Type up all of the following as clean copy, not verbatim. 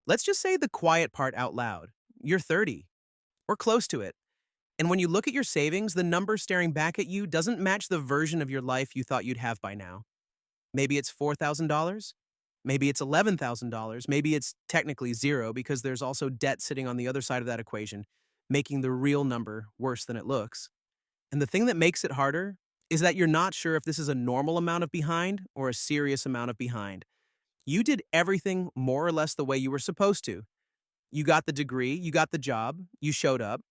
Let's just say the quiet part out loud. You're 30, or close to it. And when you look at your savings, the number staring back at you doesn't match the version of your life you thought you'd have by now. Maybe it's $4,000. Maybe it's $11,000. Maybe it's technically zero because there's also debt sitting on the other side of that equation, making the real number worse than it looks. And the thing that makes it harder is that you're not sure if this is a normal amount of behind or a serious amount of behind. You did everything more or less the way you were supposed to. You got the degree, you got the job, you showed up,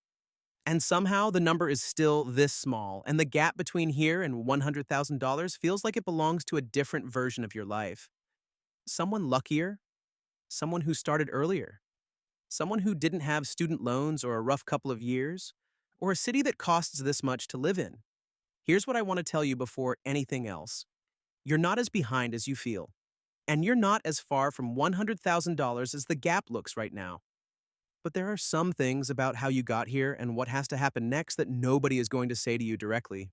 and somehow the number is still this small, and the gap between here and $100,000 feels like it belongs to a different version of your life. Someone luckier, someone who started earlier, someone who didn't have student loans or a rough couple of years, or a city that costs this much to live in. Here's what I want to tell you before anything else. You're not as behind as you feel, and you're not as far from $100,000 as the gap looks right now. But there are some things about how you got here and what has to happen next that nobody is going to say to you directly.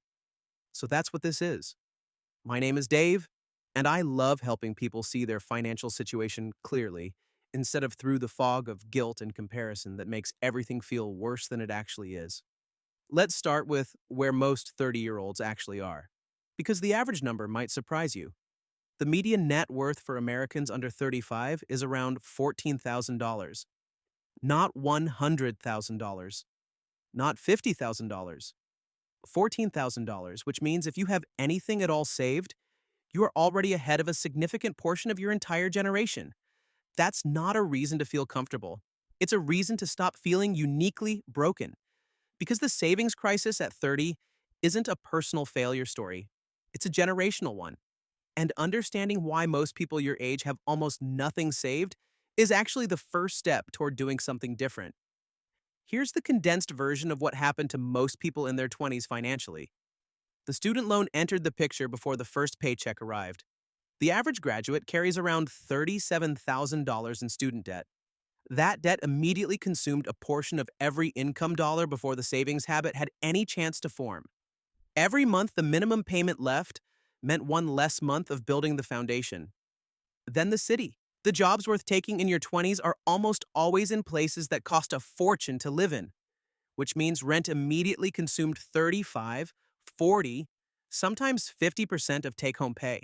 So that's what this is. My name is Dave, and I love helping people see their financial situation clearly instead of through the fog of guilt and comparison that makes everything feel worse than it actually is. Let's start with where most 30-year-olds actually are, because the average number might surprise you. The median net worth for Americans under 35 is around $14,000, not $100,000, not $50,000, $14,000, which means if you have anything at all saved, you are already ahead of a significant portion of your entire generation. That's not a reason to feel comfortable. It's a reason to stop feeling uniquely broken. Because the savings crisis at 30 isn't a personal failure story, it's a generational one. And understanding why most people your age have almost nothing saved is actually the first step toward doing something different. Here's the condensed version of what happened to most people in their 20s financially. The student loan entered the picture before the first paycheck arrived. The average graduate carries around $37,000 in student debt. That debt immediately consumed a portion of every income dollar before the savings habit had any chance to form. Every month the minimum payment left meant one less month of building the foundation. Then the city. The jobs worth taking in your 20s are almost always in places that cost a fortune to live in, which means rent immediately consumed 35, 40, sometimes 50% of take-home pay,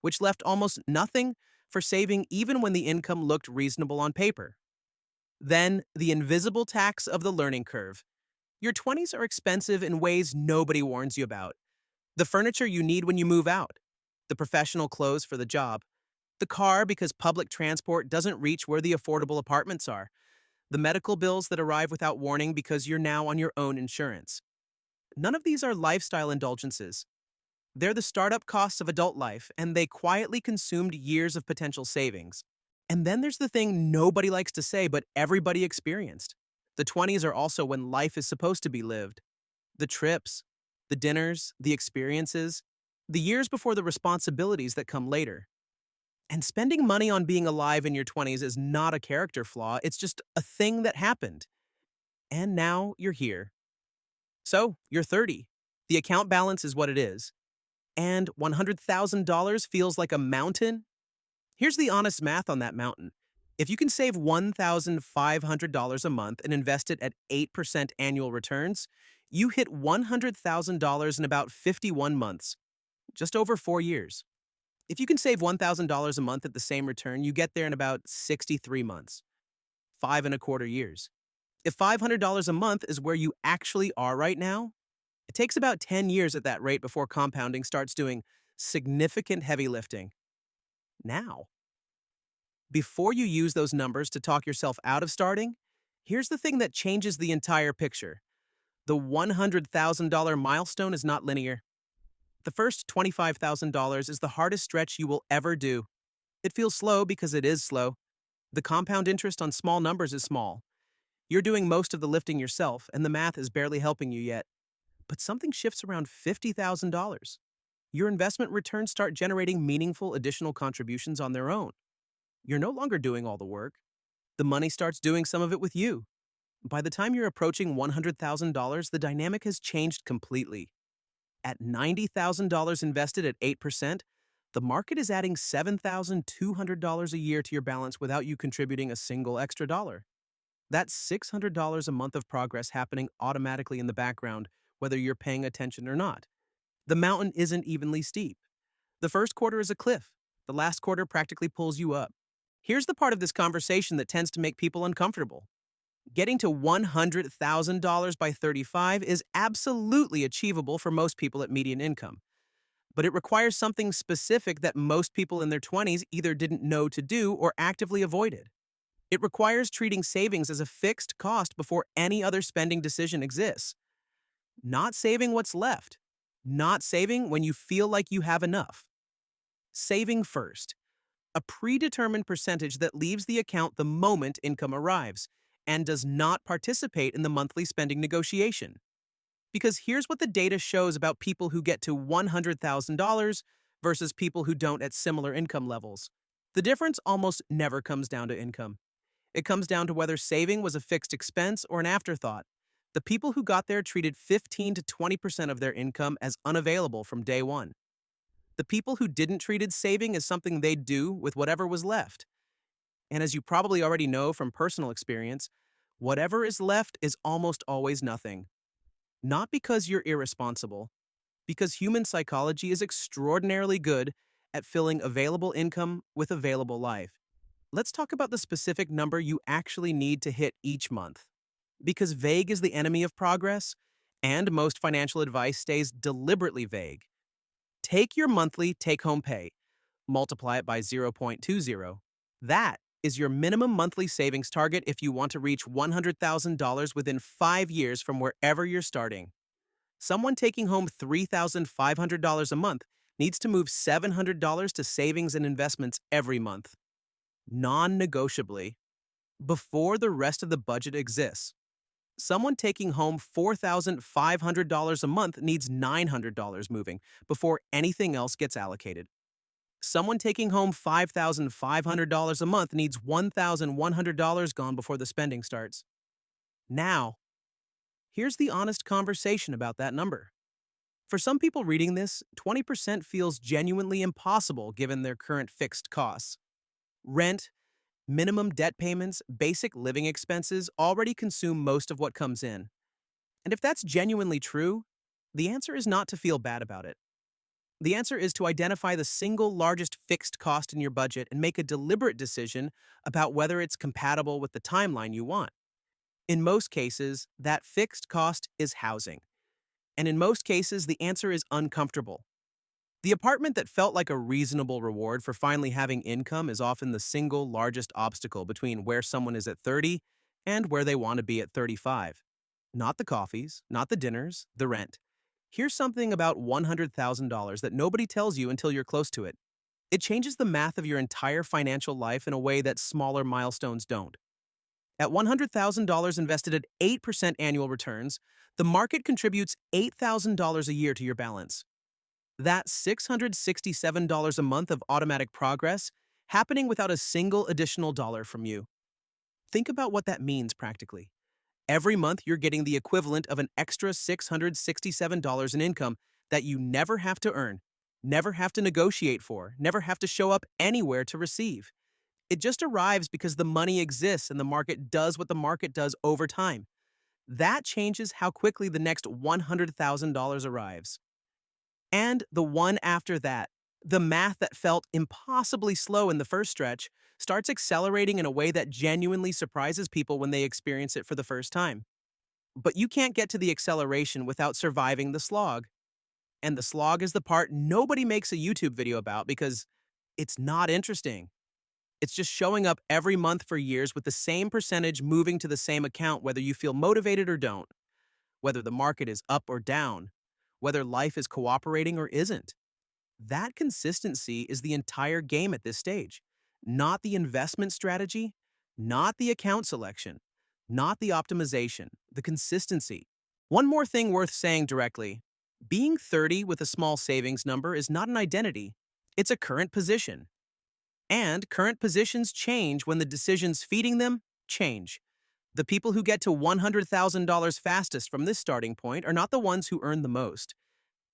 which left almost nothing for saving even when the income looked reasonable on paper. Then, the invisible tax of the learning curve. Your 20s are expensive in ways nobody warns you about. The furniture you need when you move out, the professional clothes for the job, the car because public transport doesn't reach where the affordable apartments are, the medical bills that arrive without warning because you're now on your own insurance. None of these are lifestyle indulgences. They're the startup costs of adult life, and they quietly consumed years of potential savings. And then there's the thing nobody likes to say, but everybody experienced. The 20s are also when life is supposed to be lived. The trips, the dinners, the experiences, the years before the responsibilities that come later. And spending money on being alive in your 20s is not a character flaw, it's just a thing that happened. And now you're here. So, you're 30. The account balance is what it is. And $100,000 feels like a mountain? Here's the honest math on that mountain. If you can save $1,500 a month and invest it at 8% annual returns, you hit $100,000 in about 51 months, just over 4 years. If you can save $1,000 a month at the same return, you get there in about 63 months, 5.25 years. If $500 a month is where you actually are right now, it takes about 10 years at that rate before compounding starts doing significant heavy lifting. Now, before you use those numbers to talk yourself out of starting, here's the thing that changes the entire picture. The $100,000 milestone is not linear. The first $25,000 is the hardest stretch you will ever do. It feels slow because it is slow. The compound interest on small numbers is small. You're doing most of the lifting yourself, and the math is barely helping you yet. But something shifts around $50,000. Your investment returns start generating meaningful additional contributions on their own. You're no longer doing all the work. The money starts doing some of it with you. By the time you're approaching $100,000, the dynamic has changed completely. At $90,000 invested at 8%, The market is adding $7,200 a year to your balance without you contributing a single extra dollar. That's $600 a month of progress happening automatically in the background, whether you're paying attention or not. The mountain isn't evenly steep. The first quarter is a cliff. The last quarter practically pulls you up. Here's the part of this conversation that tends to make people uncomfortable. Getting to $100,000 by 35 is absolutely achievable for most people at median income, but it requires something specific that most people in their 20s either didn't know to do or actively avoided. It requires treating savings as a fixed cost before any other spending decision exists. Not saving what's left. Not saving when you feel like you have enough. Saving first. A predetermined percentage that leaves the account the moment income arrives and does not participate in the monthly spending negotiation. Because here's what the data shows about people who get to $100,000 versus people who don't at similar income levels. The difference almost never comes down to income. It comes down to whether saving was a fixed expense or an afterthought. The people who got there treated 15 to 20% of their income as unavailable from day one. The people who didn't treated saving as something they'd do with whatever was left. And as you probably already know from personal experience, whatever is left is almost always nothing. Not because you're irresponsible, because human psychology is extraordinarily good at filling available income with available life. Let's talk about the specific number you actually need to hit each month. Because vague is the enemy of progress, and most financial advice stays deliberately vague. Take your monthly take-home pay, multiply it by 0.20. That is your minimum monthly savings target if you want to reach $100,000 within 5 years from wherever you're starting. Someone taking home $3,500 a month needs to move $700 to savings and investments every month, non-negotiably, before the rest of the budget exists. Someone taking home $4,500 a month needs $900 moving before anything else gets allocated. Someone taking home $5,500 a month needs $1,100 gone before the spending starts. Now, here's the honest conversation about that number. For some people reading this, 20% feels genuinely impossible given their current fixed costs. Rent, minimum debt payments, basic living expenses already consume most of what comes in. And if that's genuinely true, the answer is not to feel bad about it. The answer is to identify the single largest fixed cost in your budget and make a deliberate decision about whether it's compatible with the timeline you want. In most cases, that fixed cost is housing. And in most cases, the answer is uncomfortable. The apartment that felt like a reasonable reward for finally having income is often the single largest obstacle between where someone is at 30 and where they want to be at 35. Not the coffees, not the dinners, the rent. Here's something about $100,000 that nobody tells you until you're close to it. It changes the math of your entire financial life in a way that smaller milestones don't. At $100,000 invested at 8% annual returns, the market contributes $8,000 a year to your balance. That's $667 a month of automatic progress happening without a single additional dollar from you. Think about what that means practically. Every month, you're getting the equivalent of an extra $667 in income that you never have to earn, never have to negotiate for, never have to show up anywhere to receive. It just arrives because the money exists and the market does what the market does over time. That changes how quickly the next $100,000 arrives. And the one after that, the math that felt impossibly slow in the first stretch, starts accelerating in a way that genuinely surprises people when they experience it for the first time. But you can't get to the acceleration without surviving the slog. And the slog is the part nobody makes a YouTube video about because it's not interesting. It's just showing up every month for years with the same percentage moving to the same account whether you feel motivated or don't, whether the market is up or down, whether life is cooperating or isn't. That consistency is the entire game at this stage, not the investment strategy, not the account selection, not the optimization, the consistency. One more thing worth saying directly. Being 30 with a small savings number is not an identity. It's a current position. And current positions change when the decisions feeding them change. The people who get to $100,000 fastest from this starting point are not the ones who earn the most.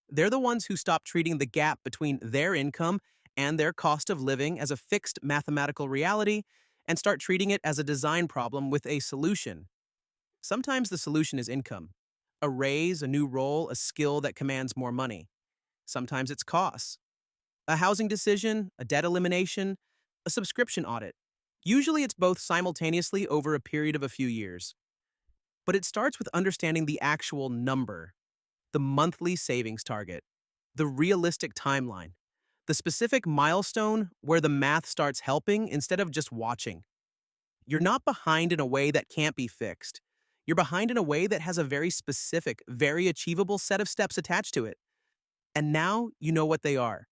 They're the ones who stop treating the gap between their income and their cost of living as a fixed mathematical reality and start treating it as a design problem with a solution. Sometimes the solution is income, a raise, a new role, a skill that commands more money. Sometimes it's costs, a housing decision, a debt elimination, a subscription audit. Usually it's both simultaneously over a period of a few years. But it starts with understanding the actual number, the monthly savings target, the realistic timeline, the specific milestone where the math starts helping instead of just watching. You're not behind in a way that can't be fixed. You're behind in a way that has a very specific, very achievable set of steps attached to it. And now you know what they are.